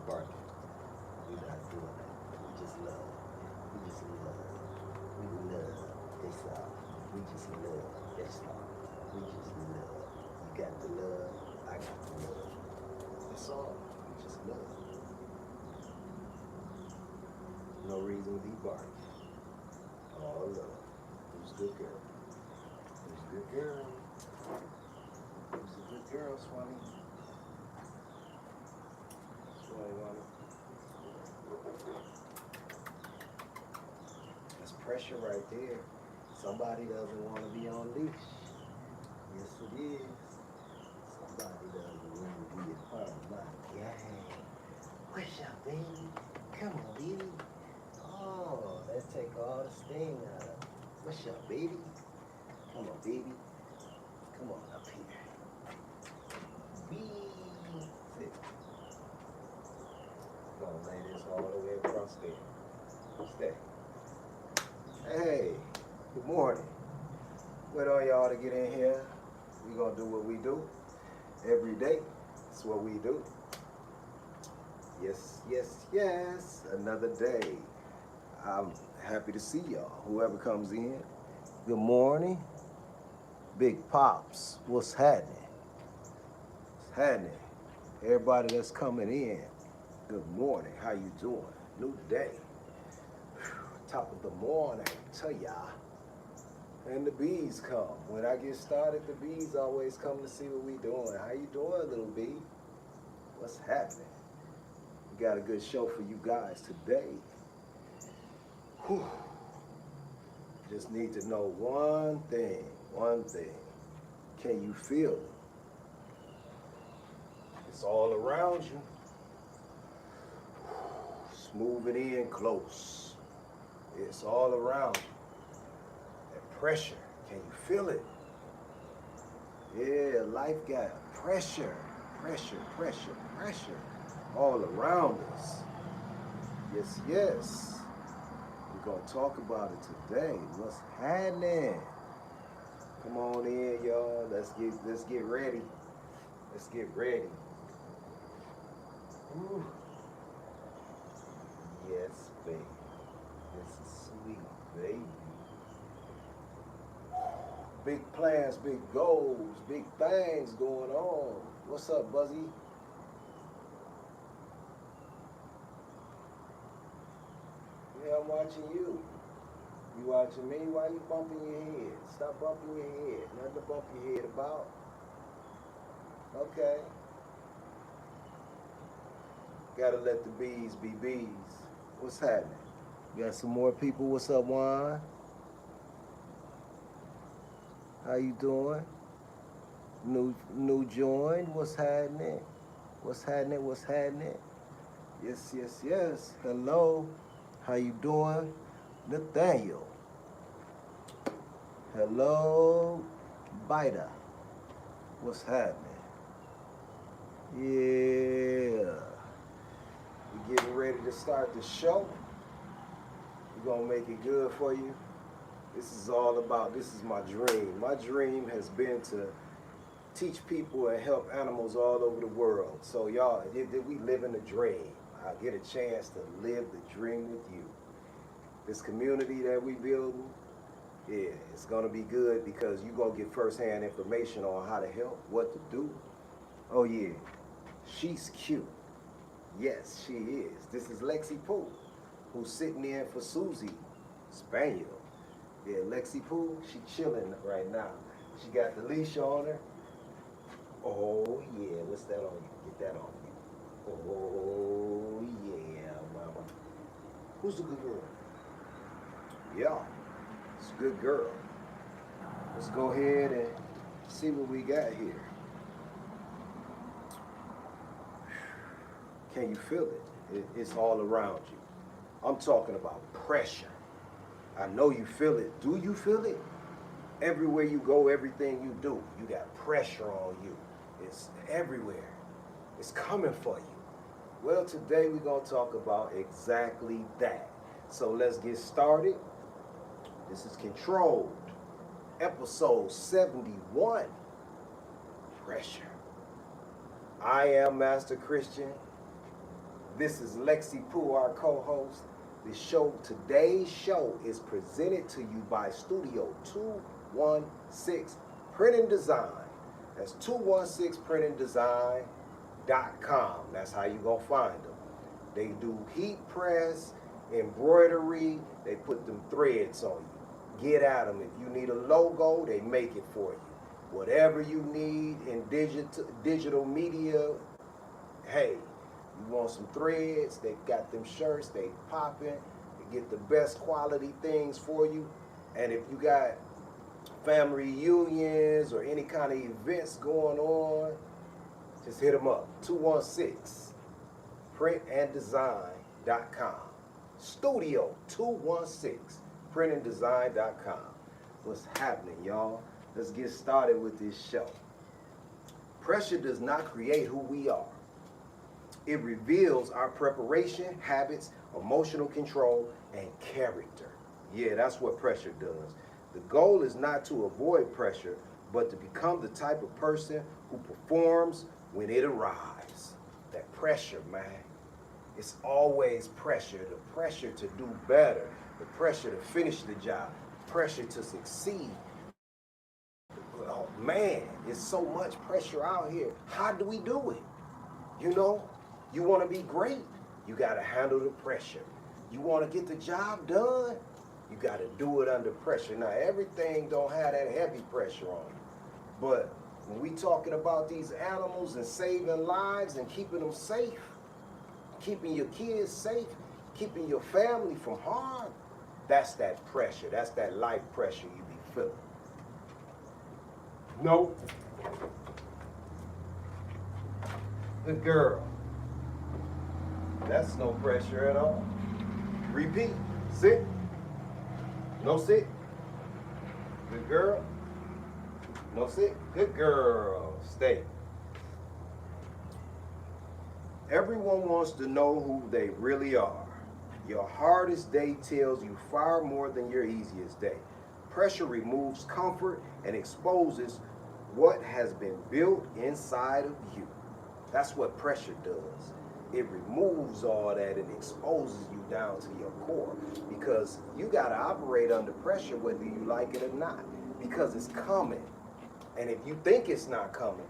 barking. We're not doing that. We just love. We just love. We love this song. We just love this song. We just love. You got the love. I got the love. That's all. We just love. No reason to be barking. All love. Who's a good girl? Who's a good girl? Who's a good girl, Swami? Swami. That's pressure right there. Somebody doesn't want to be on leash. Yes, it is. Somebody doesn't want to be a part of my gang. What's up, baby? Come on, baby. Oh, that take all the sting out of it. What's up, baby? Come on, baby. Come on up here. Wee. Sit. Gonna lay this all the way across there. Stay. Hey, good morning. Wait on y'all to get in here. We gonna do what we do every day. That's what we do. Yes, yes, yes. Another day. I'm happy to see y'all. Whoever comes in. Good morning. Big Pops. What's happening? What's happening? Everybody that's coming in. Good morning. How you doing? New day. Top of the morning to y'all. And the bees come. When I get started, the bees always come to see what we doing. How you doing, little bee? What's happening? We got a good show for you guys today. Whew. Just need to know one thing. One thing. Can you feel it? It's all around you. Smooth it in close. It's all around you. That pressure, can you feel it? Yeah, life got pressure, pressure, pressure, pressure all around us. Yes, yes. We're gonna talk about it today. What's happening? Come on in, y'all. Let's get ready. Let's get ready. Ooh. Yes, baby. This is sweet, baby. Big plans, big goals, big things going on. What's up, Buzzy? Yeah, I'm watching you. You watching me? Why you bumping your head? Stop bumping your head. Nothing to bump your head about. Okay. Gotta let the bees be bees. What's happening? You got some more people? What's up, Juan? How you doing? New join? What's happening? What's happening? What's happening? Yes, yes, yes. Hello. How you doing? Nathaniel. Hello, Bida. What's happening? Yeah. We're getting ready to start the show. We're gonna make it good for you. This is all about, this is my dream. My dream has been to teach people and help animals all over the world. So y'all, we live in a dream. I get a chance to live the dream with you. This community that we building, yeah, it's gonna be good because you're gonna get firsthand information on how to help, what to do. Oh yeah, she's cute. Yes, she is. This is Lexi Pooh, who's sitting in for Susie, Spaniel. Yeah, Lexi Pooh, she chilling right now. She got the leash on her. Oh yeah, what's that on you? Get that on you. Oh yeah, mama. Who's the good girl? Yeah, it's a good girl. Let's go ahead and see what we got here. Can you feel it? It's all around you. I'm talking about pressure. I know you feel it. Do you feel it? Everywhere you go, everything you do, you got pressure on you. It's everywhere. It's coming for you. Well, today we're going to talk about exactly that. So let's get started. This is Controlled, episode 71, Pressure. I am Master Christian, This is Lexi Pooh, our co-host. Today's show is presented to you by Studio 216 Print and Design. That's 216printanddesign.com. That's how you gonna find them. They do heat press, embroidery. They put them threads on you. Get at them. If you need a logo, they make it for you. Whatever you need in digital media, hey, you want some threads, they got them shirts, they popping, they get the best quality things for you. And if you got family reunions or any kind of events going on, just hit them up. 216printanddesign.com. Studio 216 printanddesign.com. What's happening, y'all? Let's get started with this show. Pressure does not create who we are. It reveals our preparation, habits, emotional control, and character. Yeah, that's what pressure does. The goal is not to avoid pressure, but to become the type of person who performs when it arrives. That pressure, man. It's always pressure. The pressure to do better. The pressure to finish the job. Pressure to succeed. Oh, man, it's so much pressure out here. How do we do it? You know? You want to be great, you got to handle the pressure. You want to get the job done, you got to do it under pressure. Now, everything don't have that heavy pressure on it. But when we talking about these animals and saving lives and keeping them safe, keeping your kids safe, keeping your family from harm, that's that pressure. That's that life pressure you be feeling. No. Good girl. That's no pressure at all. Repeat. Sit. No sit. Good girl. No sit. Good girl. Stay. Everyone wants to know who they really are. Your hardest day tells you far more than your easiest day. Pressure removes comfort and exposes what has been built inside of you. That's what pressure does. It removes all that and exposes you down to your core, because you got to operate under pressure whether you like it or not, because it's coming. And if you think it's not coming,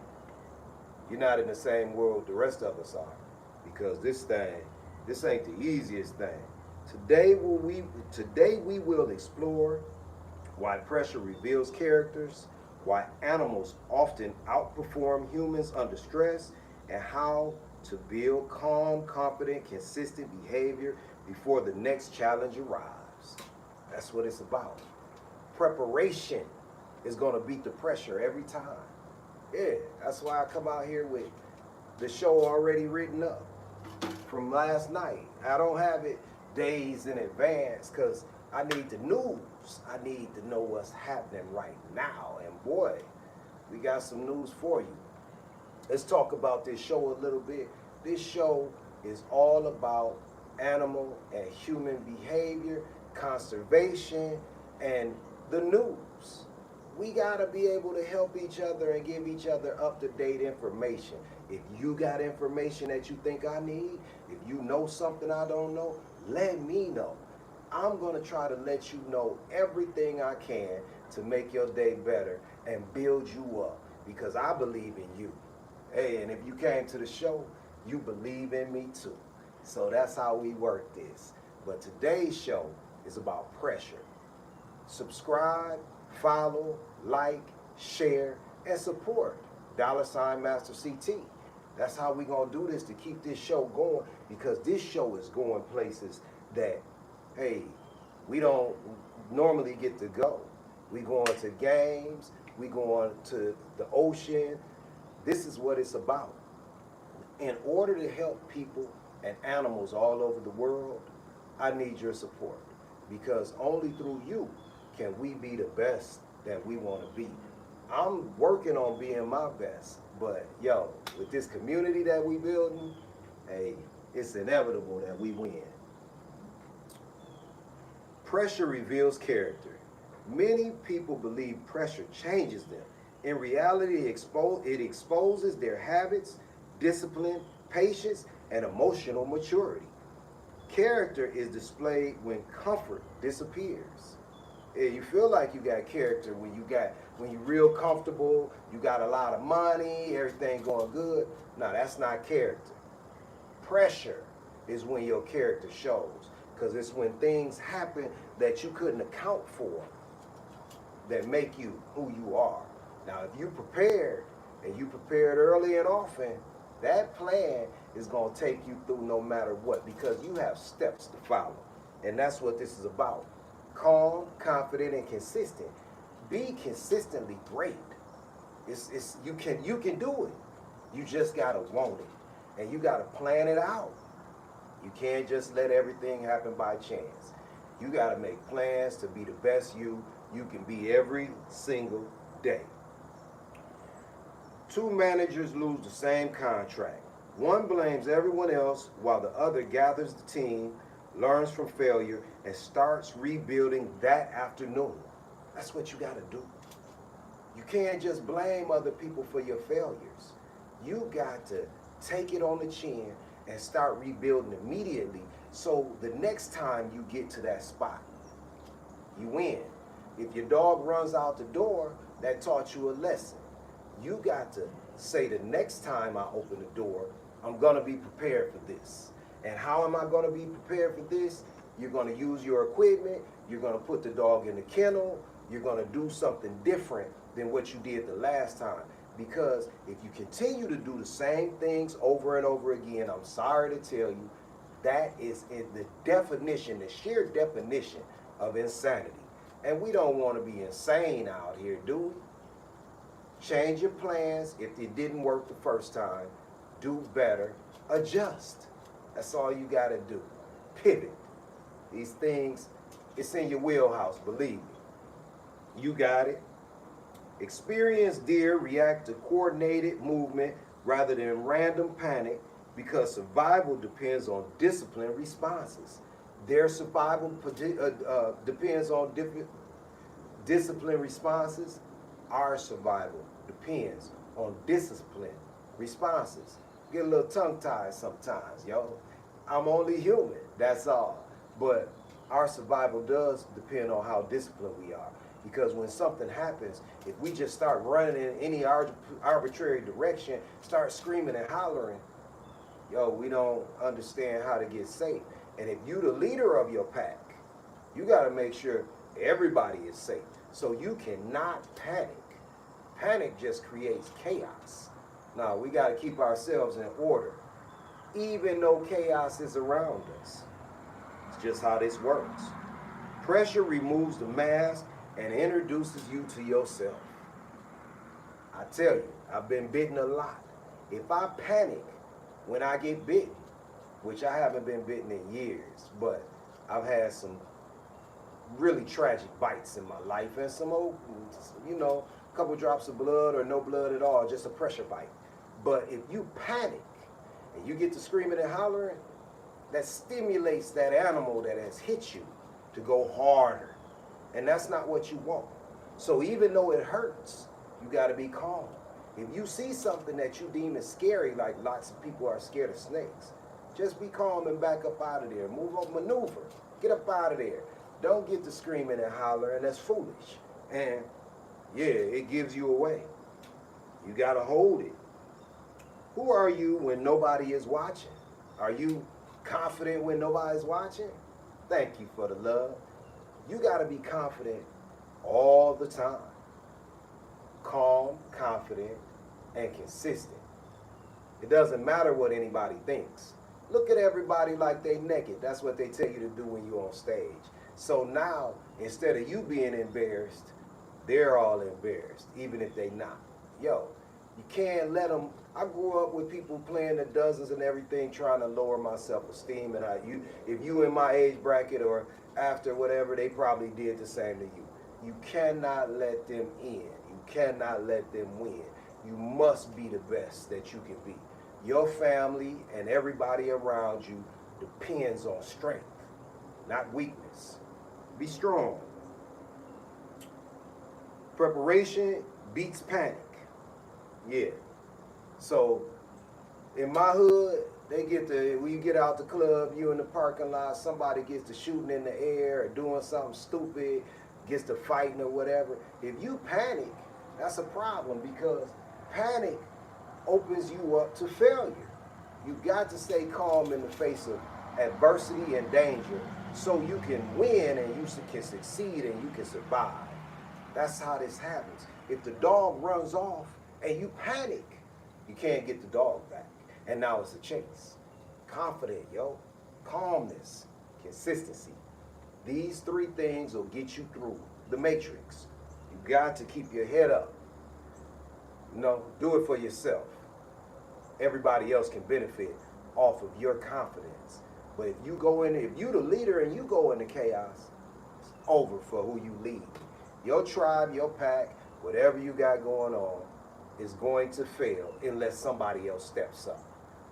you're not in the same world the rest of us are, because this ain't the easiest thing. Today we will explore why pressure reveals characters, why animals often outperform humans under stress, and how to build calm, confident, consistent behavior before the next challenge arrives. That's what it's about. Preparation is going to beat the pressure every time. Yeah, that's why I come out here with the show already written up from last night. I don't have it days in advance because I need the news. I need to know what's happening right now. And boy, we got some news for you. Let's talk about this show a little bit. This show is all about animal and human behavior, conservation, and the news. We gotta be able to help each other and give each other up-to-date information. If you got information that you think I need, if you know something I don't know, let me know. I'm gonna try to let you know everything I can to make your day better and build you up, because I believe in you. Hey, and if you came to the show, you believe in me too. So that's how we work this. But today's show is about pressure. Subscribe, follow, like, share, and support. $Master CT. That's how we gonna do this to keep this show going, because this show is going places that, hey, we don't normally get to go. We going to games, we going to the ocean. This is what it's about. In order to help people and animals all over the world, I need your support, because only through you can we be the best that we want to be. I'm working on being my best, but yo, with this community that we building, hey, it's inevitable that we win. Pressure reveals character. Many people believe pressure changes them. In reality, it exposes their habits, discipline, patience, and emotional maturity. Character is displayed when comfort disappears. Yeah, you feel like you got character when you're real comfortable, you got a lot of money, everything going good. No, that's not character. Pressure is when your character shows, because it's when things happen that you couldn't account for that make you who you are. Now, if you prepared and you prepared early and often, that plan is going to take you through no matter what, because you have steps to follow. And that's what this is about. Calm, confident, and consistent. Be consistently great. You can do it. You just got to want it. And you got to plan it out. You can't just let everything happen by chance. You got to make plans to be the best you can be every single day. Two managers lose the same contract. One blames everyone else while the other gathers the team, learns from failure, and starts rebuilding that afternoon. That's what you got to do. You can't just blame other people for your failures. You got to take it on the chin and start rebuilding immediately, so the next time you get to that spot, you win. If your dog runs out the door, that taught you a lesson. You got to say, the next time I open the door, I'm going to be prepared for this. And how am I going to be prepared for this? You're going to use your equipment. You're going to put the dog in the kennel. You're going to do something different than what you did the last time. Because if you continue to do the same things over and over again, I'm sorry to tell you, that is in the definition, the sheer definition of insanity. And we don't want to be insane out here, do we? Change your plans. If it didn't work the first time, do better. Adjust. That's all you got to do. Pivot. These things, it's in your wheelhouse, believe me. You got it. Experienced deer react to coordinated movement rather than random panic because survival depends on disciplined responses. Their survival depends on different disciplined responses. Our survival depends on disciplined responses. Get a little tongue-tied sometimes, yo. I'm only human, that's all. But our survival does depend on how disciplined we are. Because when something happens, if we just start running in any arbitrary direction, start screaming and hollering, yo, we don't understand how to get safe. And if you the leader of your pack, you got to make sure everybody is safe. So you cannot panic. Panic just creates chaos. Now, we got to keep ourselves in order, even though chaos is around us. It's just how this works. Pressure removes the mask and introduces you to yourself. I tell you, I've been bitten a lot. If I panic when I get bitten, which I haven't been bitten in years, but I've had some really tragic bites in my life and some old, a couple drops of blood or no blood at all, just a pressure bite. But if you panic and you get to screaming and hollering, that stimulates that animal that has hit you to go harder. And that's not what you want. So even though it hurts, you got to be calm. If you see something that you deem as scary, like lots of people are scared of snakes, just be calm and back up out of there. Move up, maneuver. Get up out of there. Don't get to screaming and hollering. That's foolish. And yeah, it gives you away. You got to hold it. Who are you when nobody is watching? Are you confident when nobody's watching? Thank you for the love. You got to be confident all the time. Calm, confident, and consistent. It doesn't matter what anybody thinks. Look at everybody like they naked. That's what they tell you to do when you're on stage. So now, instead of you being embarrassed, they're all embarrassed, even if they not. Yo, you can't let them. I grew up with people playing the dozens and everything, trying to lower my self-esteem. And if you in my age bracket or after whatever, they probably did the same to you. You cannot let them in. You cannot let them win. You must be the best that you can be. Your family and everybody around you depends on strength, not weakness. Be strong. Preparation beats panic. Yeah. So in my hood, They get to, when you get out the club, you in the parking lot, somebody gets to shooting in the air or doing something stupid, gets to fighting or whatever. If you panic, that's a problem, because panic opens you up to failure. You got to stay calm in the face of adversity and danger so you can win and you can succeed and you can survive. That's how this happens. If the dog runs off and you panic, you can't get the dog back. And now it's a chase. Confident, yo. Calmness, consistency. These three things will get you through the matrix. You got to keep your head up. You know, do it for yourself. Everybody else can benefit off of your confidence. But if you go in, if you the leader and you go into chaos, it's over for who you lead. Your tribe, your pack, whatever you got going on is going to fail unless somebody else steps up.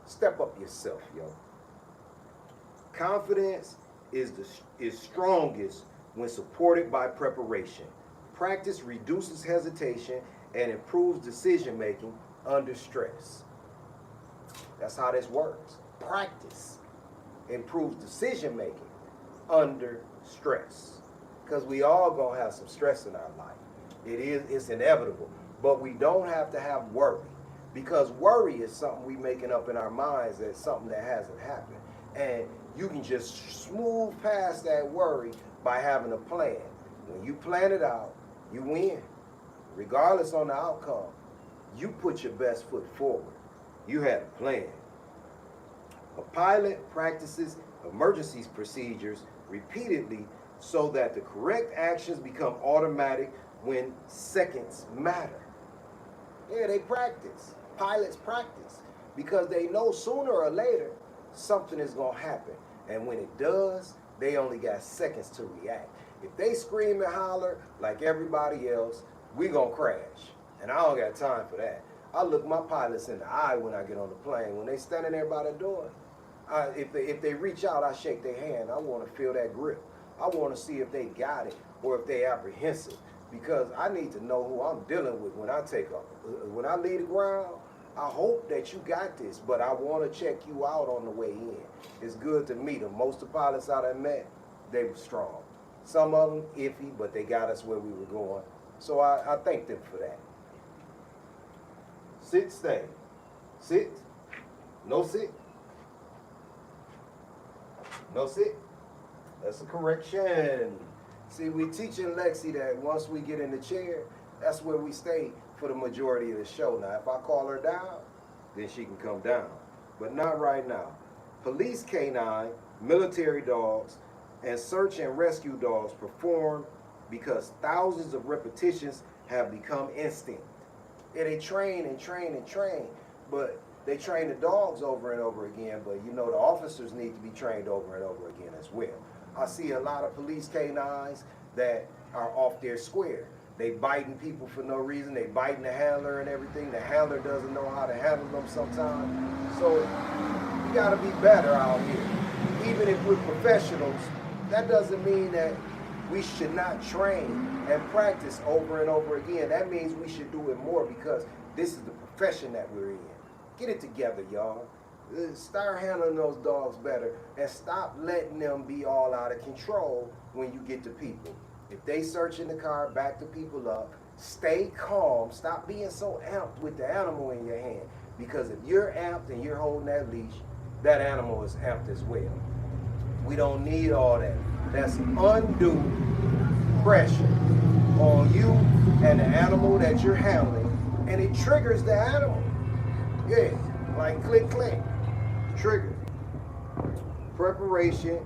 Step up yourself, yo. Confidence is strongest when supported by preparation. Practice reduces hesitation and improves decision making under stress. That's how this works. Practice improves decision making under stress. Because we all gonna have some stress in our life. It's inevitable. But we don't have to have worry. Because worry is something we making up in our minds as something that hasn't happened. And you can just smooth past that worry by having a plan. When you plan it out, you win. Regardless on the outcome, you put your best foot forward. You had a plan. A pilot practices emergency procedures repeatedly so that the correct actions become automatic when seconds matter. Yeah, they practice. Pilots practice because they know sooner or later something is going to happen. And when it does, they only got seconds to react. If they scream and holler like everybody else, we going to crash. And I don't got time for that. I look my pilots in the eye when I get on the plane. When they standing there by the door, if they reach out, I shake their hand. I want to feel that grip. I want to see if they got it or if they apprehensive, because I need to know who I'm dealing with when I take off. When I leave the ground, I hope that you got this, but I want to check you out on the way in. It's good to meet them. Most of the pilots I met, they were strong. Some of them iffy, but they got us where we were going. So I thank them for that. Sit, stay. Sit. No sit. No sit. That's a correction. See, we teaching Lexi that once we get in the chair, that's where we stay for the majority of the show. Now, if I call her down, then she can come down. But not right now. Police canine, military dogs, and search and rescue dogs perform because thousands of repetitions have become instinct. Yeah, they train and train and train, but they train the dogs over and over again, but you know the officers need to be trained over and over again as well. I see a lot of police canines that are off their square. They biting people for no reason. They biting the handler and everything. The handler doesn't know how to handle them sometimes. So you gotta be better out here. Even if we're professionals, that doesn't mean that we should not train and practice over and over again. That means we should do it more because this is the profession that we're in. Get it together, y'all. Start handling those dogs better and stop letting them be all out of control when you get to people. If they search in the car, back the people up, stay calm. Stop being so amped with the animal in your hand, because if you're amped and you're holding that leash, that animal is amped as well. We don't need all that. That's undue pressure on you and the animal that you're handling, and it triggers the animal. Yeah, like click, click. Trigger. Preparation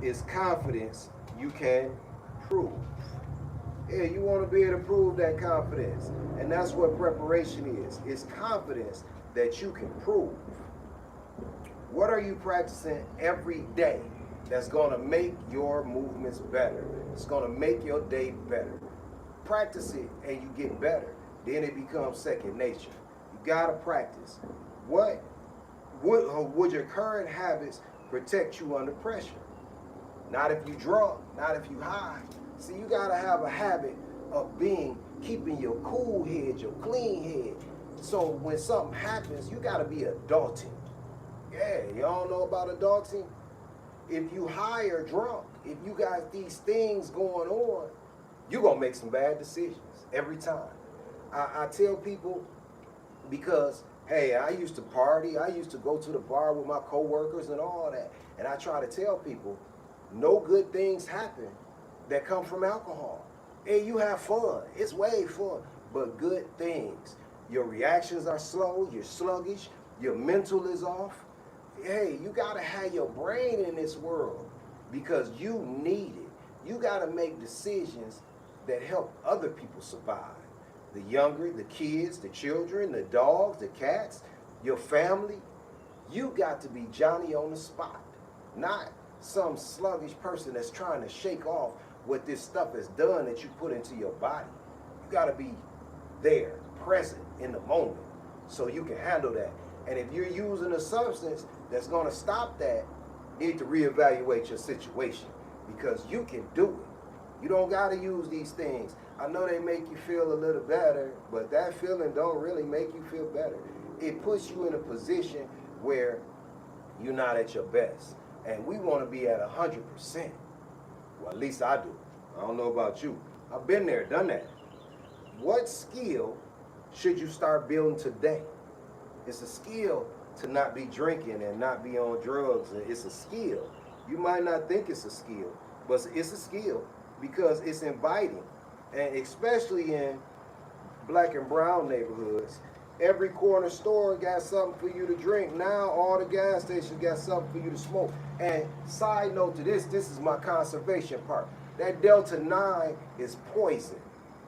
is confidence you can prove. Yeah, you want to be able to prove that confidence. And that's what preparation is. It's confidence that you can prove. What are you practicing every day that's going to make your movements better? It's going to make your day better. Practice it and you get better. Then it becomes second nature. You got to practice. Would your current habits protect you under pressure? Not if you drunk, not if you high. See, you gotta have a habit of keeping your cool head, your clean head. So when something happens, you gotta be adulting Yeah, y'all know about adulting? If you high or drunk, if you got these things going on, you're going to make some bad decisions every time. I tell people, because, hey, I used to party. I used to go to the bar with my coworkers and all that. And I try to tell people, no good things happen that come from alcohol. Hey, you have fun. It's way fun. But good things. Your reactions are slow. You're sluggish. Your mental is off. Hey, you got to have your brain in this world because you need it. You got to make decisions that help other people survive. The younger, the kids, the children, the dogs, the cats, your family. You got to be Johnny on the spot, not some sluggish person that's trying to shake off what this stuff has done that you put into your body. You got to be there, present in the moment, so you can handle that. And if you're using a substance that's going to stop that, you need to reevaluate your situation because you can do it. You don't got to use these things. I know they make you feel a little better, but that feeling don't really make you feel better. It puts you in a position where you're not at your best. And we want to be at 100%. Well, at least I do. I don't know about you. I've been there, done that. What skill should you start building today? It's a skill to not be drinking and not be on drugs. It's a skill. You might not think it's a skill, but it's a skill because it's inviting. And especially in black and brown neighborhoods, every corner store got something for you to drink. Now all the gas stations got something for you to smoke. And side note to this is my conservation part. That Delta 9 is poison.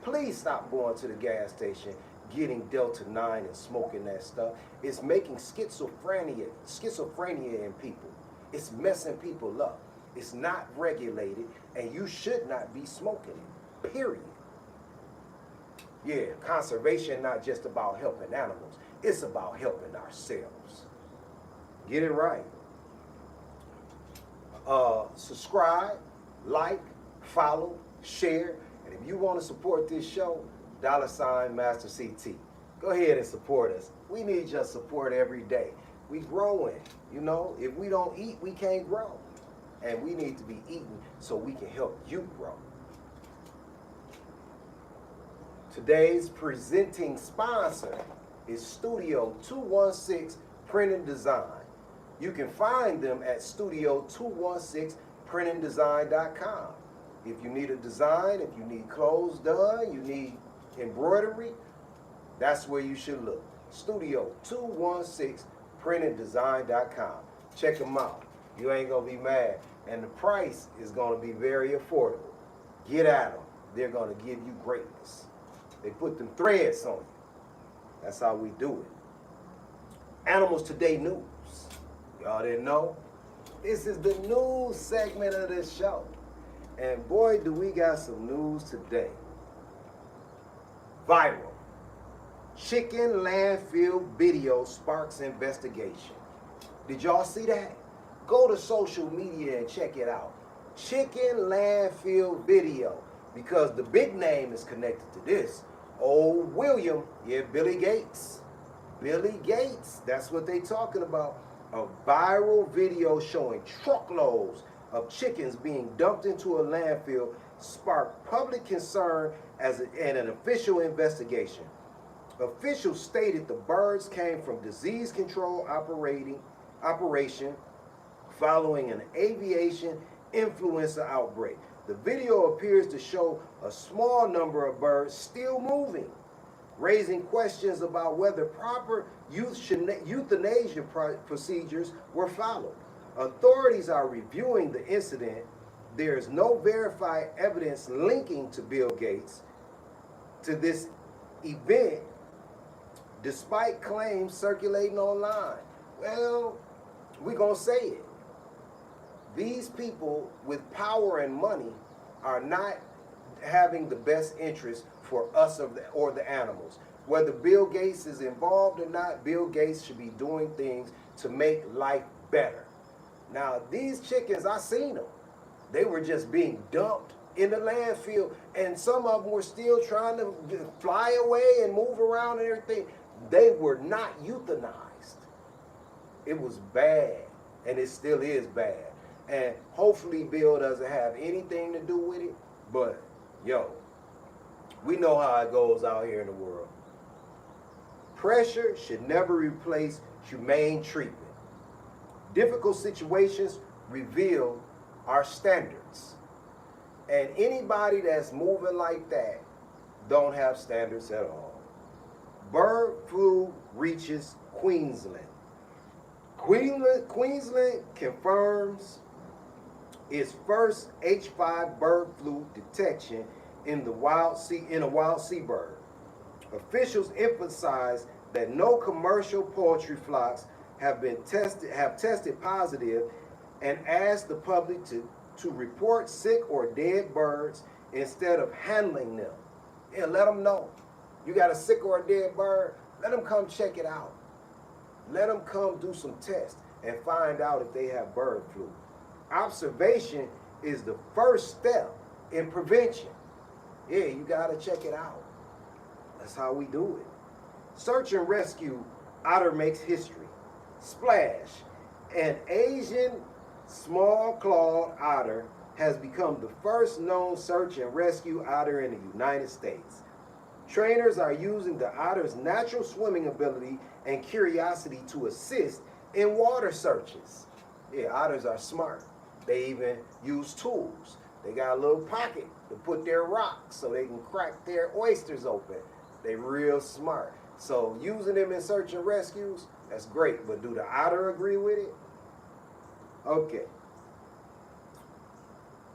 Please stop going to the gas station getting Delta 9 and smoking that stuff. It's making schizophrenia in people. It's messing people up. It's not regulated, and you should not be smoking it, period. Yeah, conservation not just about helping animals. It's about helping ourselves. Get it right. Subscribe, like, follow, share, and if you want to support this show, $Master CT. Go ahead and support us. We need your support every day. We growing, you know. If we don't eat, we can't grow. And we need to be eating so we can help you grow. Today's presenting sponsor is Studio 216 Print and Design. You can find them at studio216printanddesign.com. If you need a design, if you need clothes done, you need embroidery, that's where you should look. Studio216printanddesign.com. Check them out. You ain't going to be mad. And the price is going to be very affordable. Get at them. They're going to give you greatness. They put them threads on you. That's how we do it. Animals Today News. Y'all didn't know? This is the news segment of this show. And boy, do we got some news today. Viral. Chicken landfill video sparks investigation. Did y'all see that? Go to social media and check it out. Chicken landfill video. Because the big name is connected to this. Old William, yeah, Billy Gates. Billy Gates, that's what they talking about. A viral video showing truckloads of chickens being dumped into a landfill sparked public concern and an official investigation. Officials stated the birds came from disease control operation following an aviation influenza outbreak. The video appears to show a small number of birds still moving, raising questions about whether proper euthanasia procedures were followed. Authorities are reviewing the incident. There is no verified evidence linking to Bill Gates to this event, despite claims circulating online. Well, we're going to say it. These people with power and money are not having the best interest for us or the animals. Whether Bill Gates is involved or not, Bill Gates should be doing things to make life better. Now, these chickens, I seen them. They were just being dumped in the landfill, and some of them were still trying to fly away and move around and everything. They were not euthanized. It was bad, and it still is bad. And hopefully Bill doesn't have anything to do with it, but yo, we know how it goes out here in the world. Pressure should never replace humane treatment. Difficult situations reveal our standards. And anybody that's moving like that don't have standards at all. Bird flu reaches Queensland. Queensland confirms its first H5 bird flu detection in a wild seabird. Officials emphasize that no commercial poultry flocks have tested positive, and ask the public to report sick or dead birds instead of handling them. Yeah, let them know. You got a sick or a dead bird, let them come check it out. Let them come do some tests and find out if they have bird flu. Observation is the first step in prevention. Yeah, you got to check it out. That's how we do it. Search and rescue otter makes history. Splash, an Asian small-clawed otter has become the first known search and rescue otter in the United States. Trainers are using the otter's natural swimming ability and curiosity to assist in water searches. Yeah, otters are smart. They even use tools. They got a little pocket to put their rocks so they can crack their oysters open. They real smart. So using them in search and rescues, that's great. But do the otter agree with it? Okay.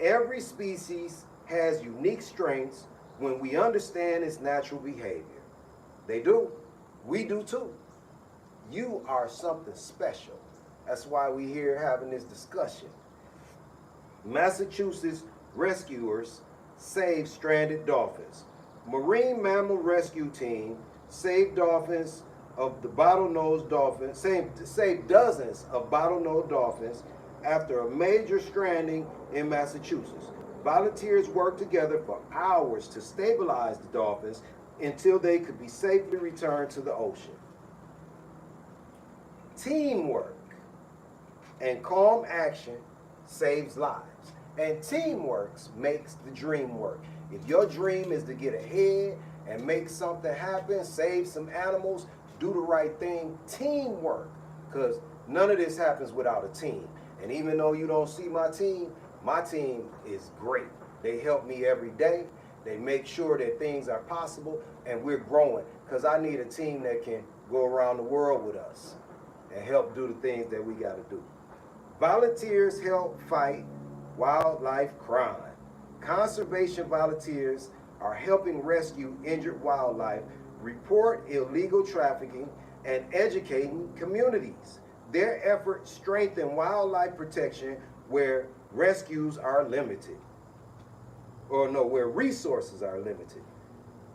Every species has unique strengths when we understand its natural behavior. They do. We do too. You are something special. That's why we're here having this discussion. Massachusetts rescuers saved stranded dolphins. Marine mammal rescue team saved dolphins of the bottlenose dolphins, saved dozens of bottlenose dolphins after a major stranding in Massachusetts. Volunteers worked together for hours to stabilize the dolphins until they could be safely returned to the ocean. Teamwork and calm action saves lives. And teamwork makes the dream work. If your dream is to get ahead and make something happen, save some animals, do the right thing, teamwork. Because none of this happens without a team. And even though you don't see my team is great. They help me every day. They make sure that things are possible, and we're growing. Because I need a team that can go around the world with us and help do the things that we got to do. Volunteers help fight wildlife crime. Conservation volunteers are helping rescue injured wildlife, report illegal trafficking, and educating communities. Their efforts strengthen wildlife protection where rescues are limited. Where resources are limited.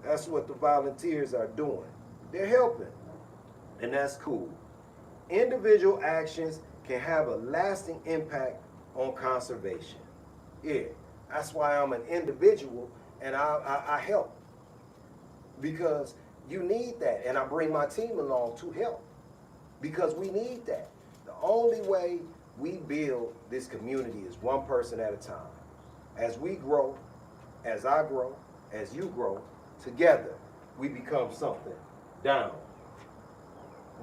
That's what the volunteers are doing. They're helping, and that's cool. Individual actions can have a lasting impact on conservation. Yeah, that's why I'm an individual and I help. Because you need that, and I bring my team along to help. Because we need that. The only way we build this community is one person at a time. As we grow, as I grow, as you grow, together we become something down.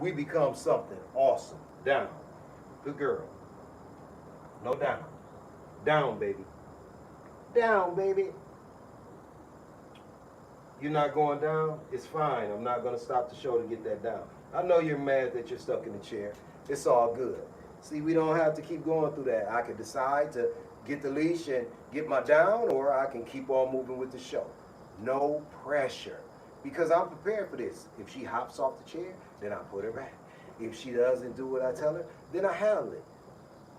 We become something awesome. Down. Good girl. No down. Down, baby. Down, baby. You're not going down? It's fine. I'm not going to stop the show to get that down. I know you're mad that you're stuck in the chair. It's all good. See, we don't have to keep going through that. I could decide to get the leash and get my down, or I can keep on moving with the show. No pressure. Because I'm prepared for this. If she hops off the chair, then I put her back. If she doesn't do what I tell her, then I handle it.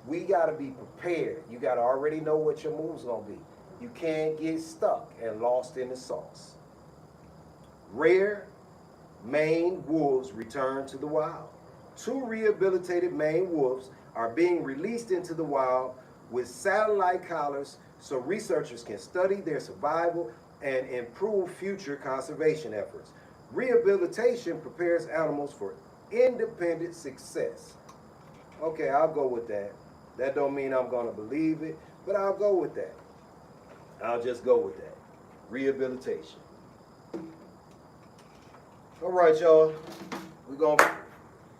We got to be prepared. You got to already know what your move's going to be. You can't get stuck and lost in the sauce. Rare Maine wolves return to the wild. 2 rehabilitated Maine wolves are being released into the wild with satellite collars so researchers can study their survival and improve future conservation efforts. Rehabilitation prepares animals for independent success. Okay, I'll go with that. That don't mean I'm going to believe it, but I'll go with that. I'll just go with that. Rehabilitation. All right, y'all. We're going to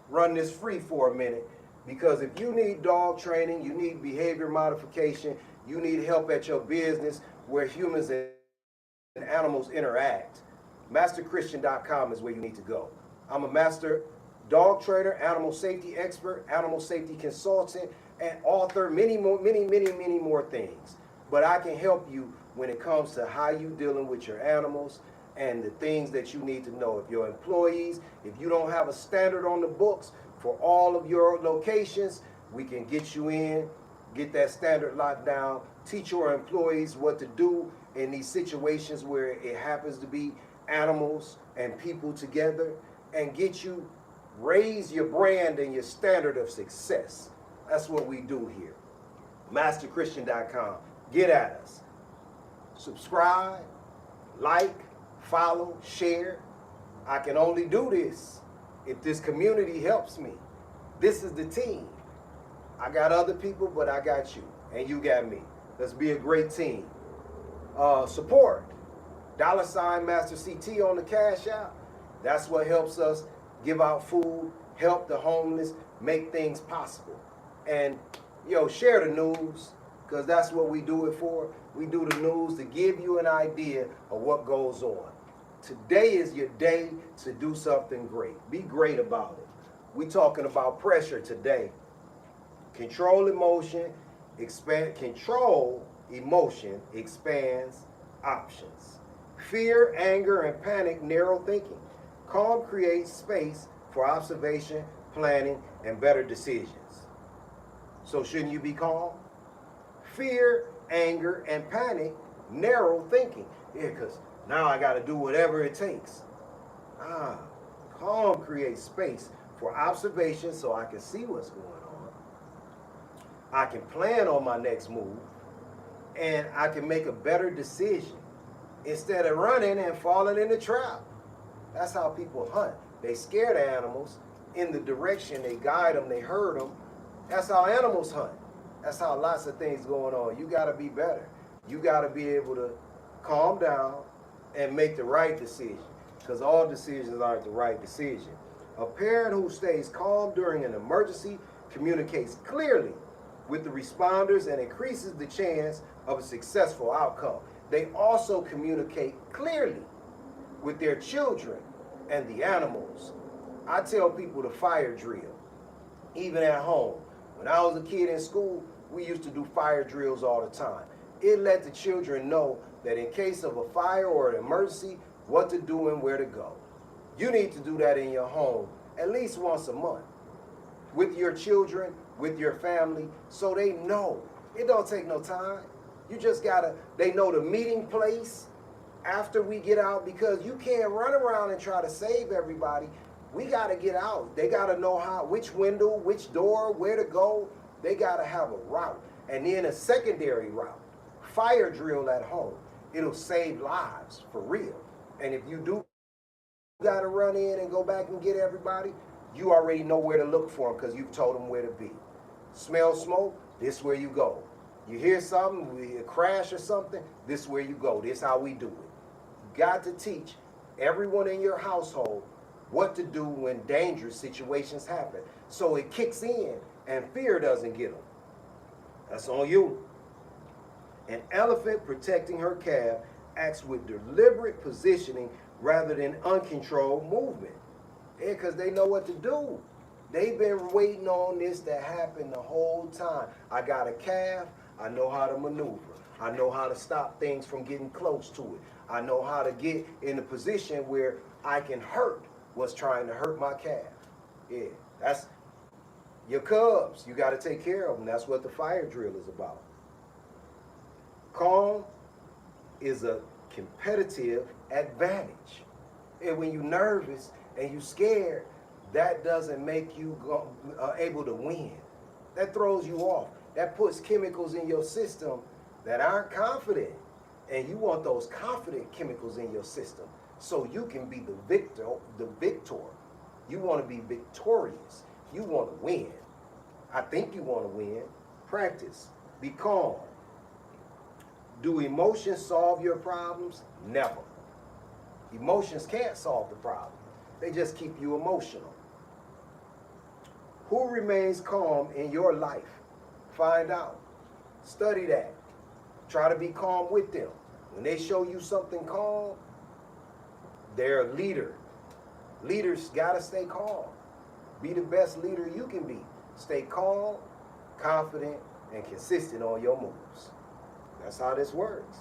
run this free for a minute, because if you need dog training, you need behavior modification, you need help at your business where humans and animals interact, masterchristian.com is where you need to go. I'm a master dog trainer, animal safety expert, animal safety consultant, and author, many more things. But I can help you when it comes to how you dealing with your animals and the things that you need to know. If your employees, if you don't have a standard on the books for all of your locations, we can get you in, get that standard locked down, teach your employees what to do in these situations where it happens to be animals and people together, and get you raise your brand and your standard of success. That's what we do here. MasterChristian.com. Get at us. Subscribe, like, follow, share. I can only do this if this community helps me. This is the team. I got other people, but I got you, and you got me. Let's be a great team. Support. $ Master CT on the Cash App. That's what helps us give out food, help the homeless, make things possible. And, share the news, because that's what we do it for. We do the news to give you an idea of what goes on. Today is your day to do something great. Be great about it. We're talking about pressure today. Control emotion, control emotion expands options. Fear, anger, and panic narrow thinking. Calm creates space for observation, planning, and better decisions. So shouldn't you be calm? Fear, anger, and panic narrow thinking. Yeah, because now I got to do whatever it takes. Calm creates space for observation so I can see what's going on. I can plan on my next move, and I can make a better decision instead of running and falling in the trap. That's how people hunt. They scare the animals in the direction, they guide them, they herd them. That's how animals hunt. That's how lots of things going on. You got to be better. You got to be able to calm down and make the right decision, because all decisions aren't the right decision. A parent who stays calm during an emergency communicates clearly with the responders and increases the chance of a successful outcome. They also communicate clearly with their children and the animals. I tell people the fire drill, even at home. When I was a kid in school, we used to do fire drills all the time. It let the children know that in case of a fire or an emergency, what to do and where to go. You need to do that in your home at least once a month with your children, with your family, so they know. It don't take no time. You just gotta, they know the meeting place after we get out, because you can't run around and try to save everybody. We gotta get out. They gotta know which window, which door, where to go. They gotta have a route. And then a secondary route, fire drill at home. It'll save lives for real. And if you do gotta run in and go back and get everybody, you already know where to look for them because you've told them where to be. Smell smoke, this is where you go. You hear something, a crash or something, this is where you go. This is how we do it. You got to teach everyone in your household what to do when dangerous situations happen, so it kicks in and fear doesn't get them. That's on you. An elephant protecting her calf acts with deliberate positioning rather than uncontrolled movement. Yeah, because they know what to do. They've been waiting on this to happen the whole time. I got a calf, I know how to maneuver. I know how to stop things from getting close to it. I know how to get in a position where I can hurt what's trying to hurt my calf. Yeah, that's your cubs. You got to take care of them. That's what the fire drill is about. Calm is a competitive advantage. And when you're nervous and you're scared, that doesn't make you able to win. That throws you off. That puts chemicals in your system that aren't confident. And you want those confident chemicals in your system so you can be the victor. You want to be victorious. You want to win. I think you want to win. Practice. Be calm. Do emotions solve your problems? Never. Emotions can't solve the problem. They just keep you emotional. Who remains calm in your life? Find out. Study that. Try to be calm with them. When they show you something calm, they're a leader. Leaders gotta stay calm. Be the best leader you can be. Stay calm, confident, and consistent on your moves. That's how this works.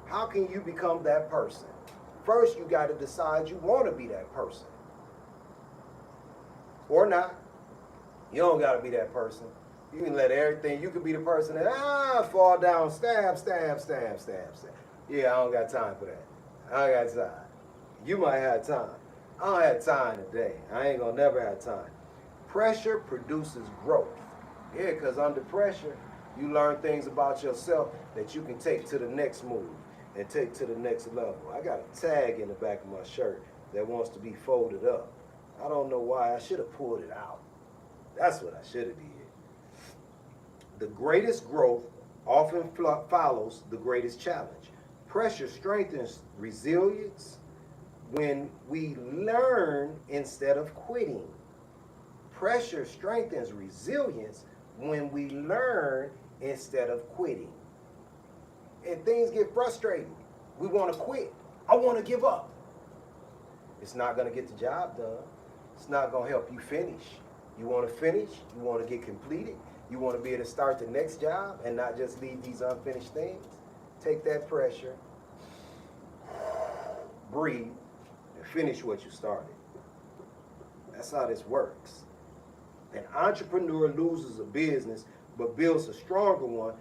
How can you become that person? First, you got to decide you want to be that person. Or not. You don't got to be that person. You can let everything, you can be the person that, fall down, stab. Yeah, I don't got time for that. I ain't got time. You might have time. I don't have time today. I ain't going to never have time. Pressure produces growth. Yeah, because under pressure, you learn things about yourself that you can take to the next move and take to the next level. I got a tag in the back of my shirt that wants to be folded up. I don't know why. I should have pulled it out. That's what I should have did. The greatest growth often follows the greatest challenge. Pressure strengthens resilience when we learn instead of quitting. Pressure strengthens resilience when we learn instead of quitting. And things get frustrating. We want to quit. I want to give up. It's not going to get the job done. It's not going to help you finish. You want to finish. You want to get completed. You want to be able to start the next job and not just leave these unfinished things. Take that pressure, breathe, and finish what you started. That's how this works. An entrepreneur loses a business but builds a stronger one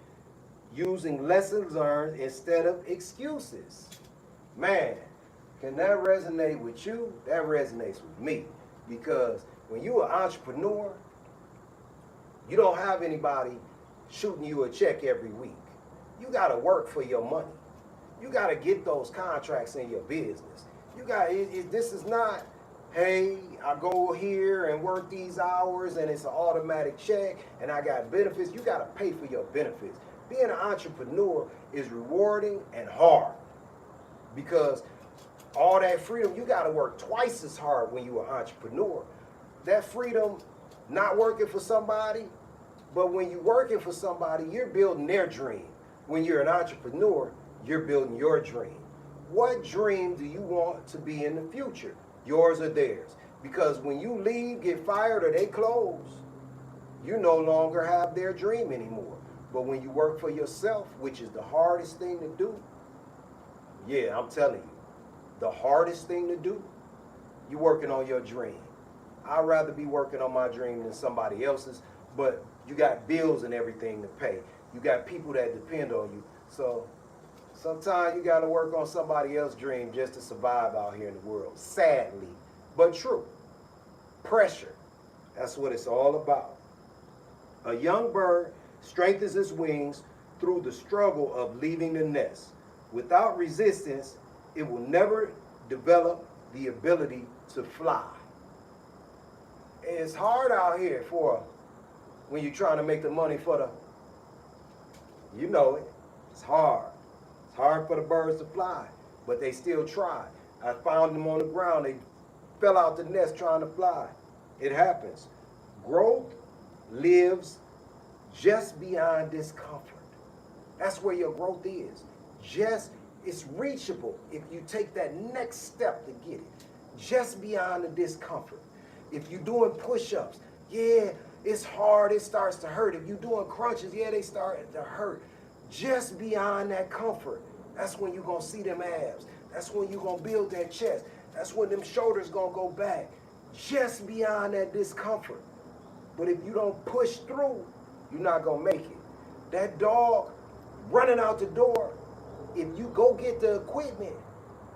using lessons learned instead of excuses. Man, can that resonate with you? That resonates with me. Because when you're an entrepreneur, you don't have anybody shooting you a check every week. You got to work for your money. You got to get those contracts in your business. You got this is not, hey, I go here and work these hours and it's an automatic check and I got benefits. You got to pay for your benefits. Being an entrepreneur is rewarding and hard because all that freedom, you got to work twice as hard when you're an entrepreneur. That freedom, not working for somebody, but when you're working for somebody, you're building their dream. When you're an entrepreneur, you're building your dream. What dream do you want to be in the future? Yours or theirs? Because when you leave, get fired, or they close, you no longer have their dream anymore. But when you work for yourself, which is the hardest thing to do, yeah, I'm telling you, the hardest thing to do, you're working on your dream. I'd rather be working on my dream than somebody else's, but you got bills and everything to pay. You got people that depend on you. So sometimes you got to work on somebody else's dream just to survive out here in the world. Sadly, but true. Pressure. That's what it's all about. A young bird strengthens its wings through the struggle of leaving the nest. Without resistance, it will never develop the ability to fly. It's hard out here when you're trying to make the money for the, you know it, it's hard. It's hard for the birds to fly, but they still try. I found them on the ground. They fell out the nest trying to fly. It happens. Growth lives just beyond discomfort. That's where your growth is. It's reachable if you take that next step to get it. Just beyond the discomfort. If you're doing push-ups, yeah, it's hard, it starts to hurt. If you're doing crunches, yeah, they start to hurt. Just beyond that comfort, that's when you're going to see them abs. That's when you're going to build that chest. That's when them shoulders going to go back. Just beyond that discomfort. But if you don't push through, you're not going to make it. That dog running out the door, if you go get the equipment,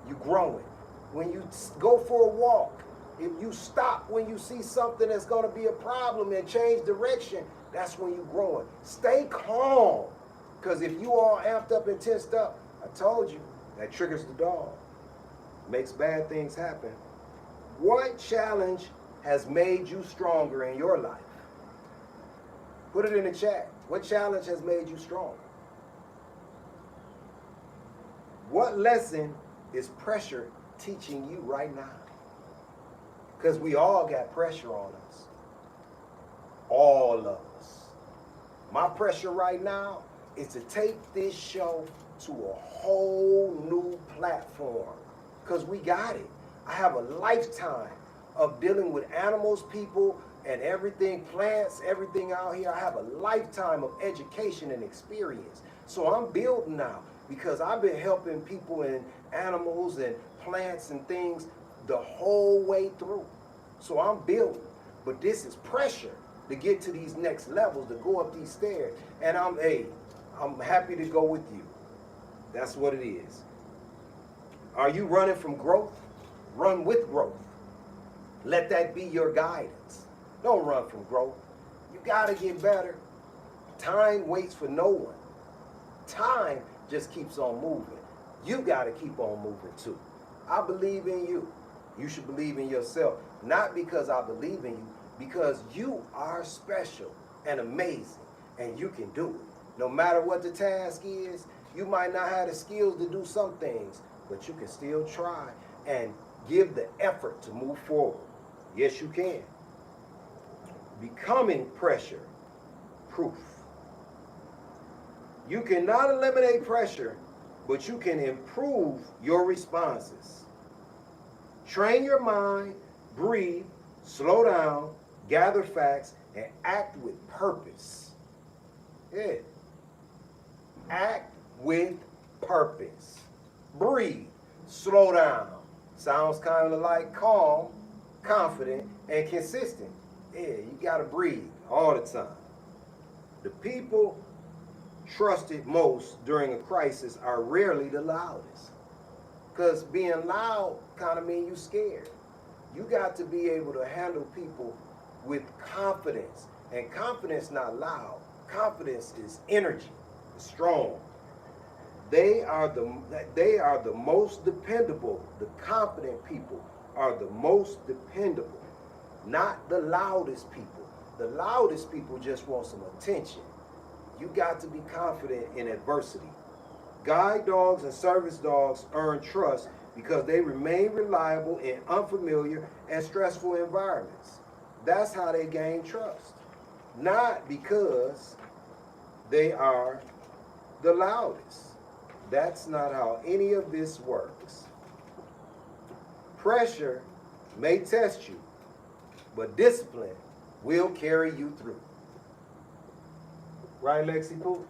you're growing. When you go for a walk, if you stop when you see something that's going to be a problem and change direction, that's when you're growing. Stay calm. Because if you all amped up and tensed up, I told you, that triggers the dog. Makes bad things happen. What challenge has made you stronger in your life? Put it in the chat. What challenge has made you stronger? What lesson is pressure teaching you right now? Because we all got pressure on us. All of us. My pressure right now is to take this show to a whole new platform. Because we got it. I have a lifetime of dealing with animals, people, and everything, plants, everything out here. I have a lifetime of education and experience. So I'm building now because I've been helping people and animals and plants and things the whole way through. So I'm building. But this is pressure to get to these next levels, to go up these stairs. And I'm happy to go with you. That's what it is. Are you running from growth? Run with growth. Let that be your guidance. Don't run from growth. You got to get better. Time waits for no one. Time just keeps on moving. You got to keep on moving too. I believe in you. You should believe in yourself. Not because I believe in you, because you are special and amazing and you can do it. No matter what the task is, you might not have the skills to do some things, but you can still try and give the effort to move forward. Yes, you can. Becoming pressure proof. You cannot eliminate pressure, but you can improve your responses. Train your mind, breathe, slow down, gather facts, and act with purpose. Yeah. Act with purpose. Breathe, slow down. Sounds kind of like calm, confident, and consistent. Yeah, you gotta breathe all the time. The people trusted most during a crisis are rarely the loudest. Because being loud kind of means you're scared. You got to be able to handle people with confidence. And confidence not loud. Confidence is energy. It's strong. They are the most dependable. The confident people are the most dependable. Not the loudest people. The loudest people just want some attention. You got to be confident in adversity. Guide dogs and service dogs earn trust because they remain reliable in unfamiliar and stressful environments. That's how they gain trust. Not because they are the loudest. That's not how any of this works. Pressure may test you, but discipline will carry you through. Right, Lexi Pooh?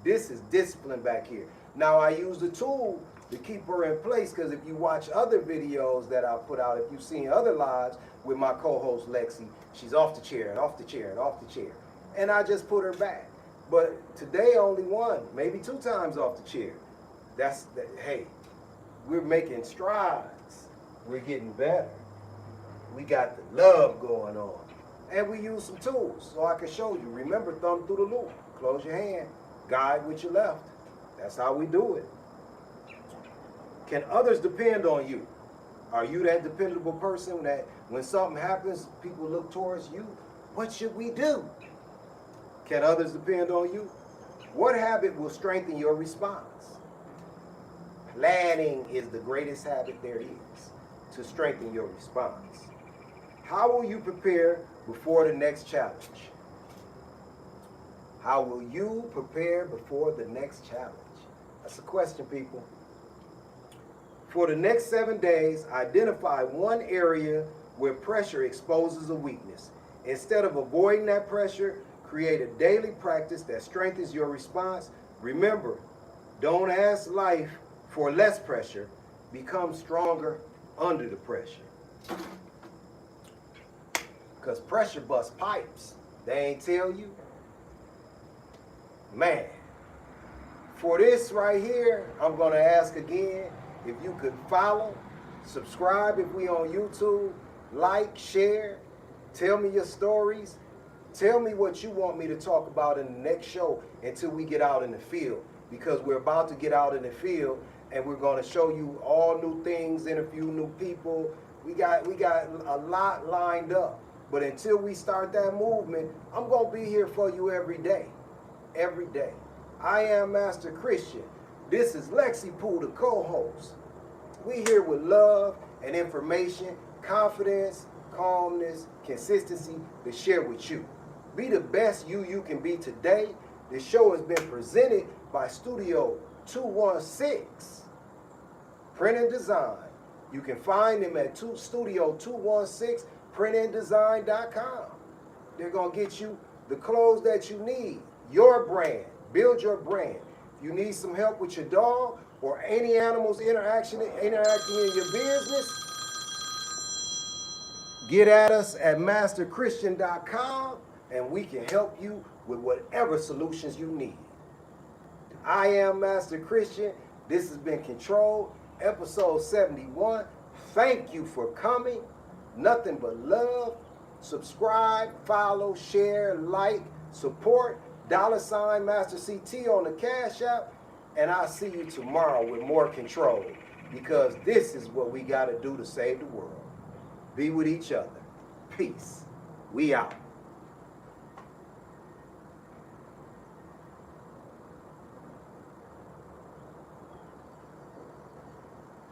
This is discipline back here. Now, I use the tool to keep her in place because if you watch other videos that I put out, if you've seen other lives with my co-host Lexi, she's off the chair and off the chair and off the chair. And I just put her back. But today only one, maybe 2 times off the chair. Hey, we're making strides. We're getting better. We got the love going on. And we use some tools so I can show you. Remember, thumb through the loop. Close your hand. Guide with your left. That's how we do it. Can others depend on you? Are you that dependable person that when something happens, people look towards you? What should we do? Can others depend on you? What habit will strengthen your response? Planning is the greatest habit there is to strengthen your response. How will you prepare before the next challenge? How will you prepare before the next challenge? That's a question, people. For the next 7 days, identify one area where pressure exposes a weakness. Instead of avoiding that pressure, create a daily practice that strengthens your response. Remember, don't ask life for less pressure. Become stronger under the pressure. Because pressure busts pipes. They ain't tell you. Man, for this right here, I'm going to ask again if you could follow, subscribe if we on YouTube, like, share, tell me your stories. Tell me what you want me to talk about in the next show until we get out in the field. Because we're about to get out in the field and we're going to show you all new things, interview new people. We got a lot lined up. But until we start that movement, I'm going to be here for you every day. Every day. I am Master Christian. This is Lexi Poole, the co-host. We here with love and information, confidence, calmness, consistency to share with you. Be the best you can be today. This show has been presented by Studio 216 Print and Design. You can find them at Studio 216 printanddesign.com. They're going to get you the clothes that you need, your brand, build your brand. If you need some help with your dog or any animals interacting in your business, get at us at masterchristian.com and we can help you with whatever solutions you need. I am Master Christian. This has been Controlled, episode 71. Thank you for coming. Nothing but love. Subscribe, follow, share, like, support. $ Master CT on the Cash App. And I'll see you tomorrow with more Control, because this is what we got to do to save the world. Be with each other. Peace. We out.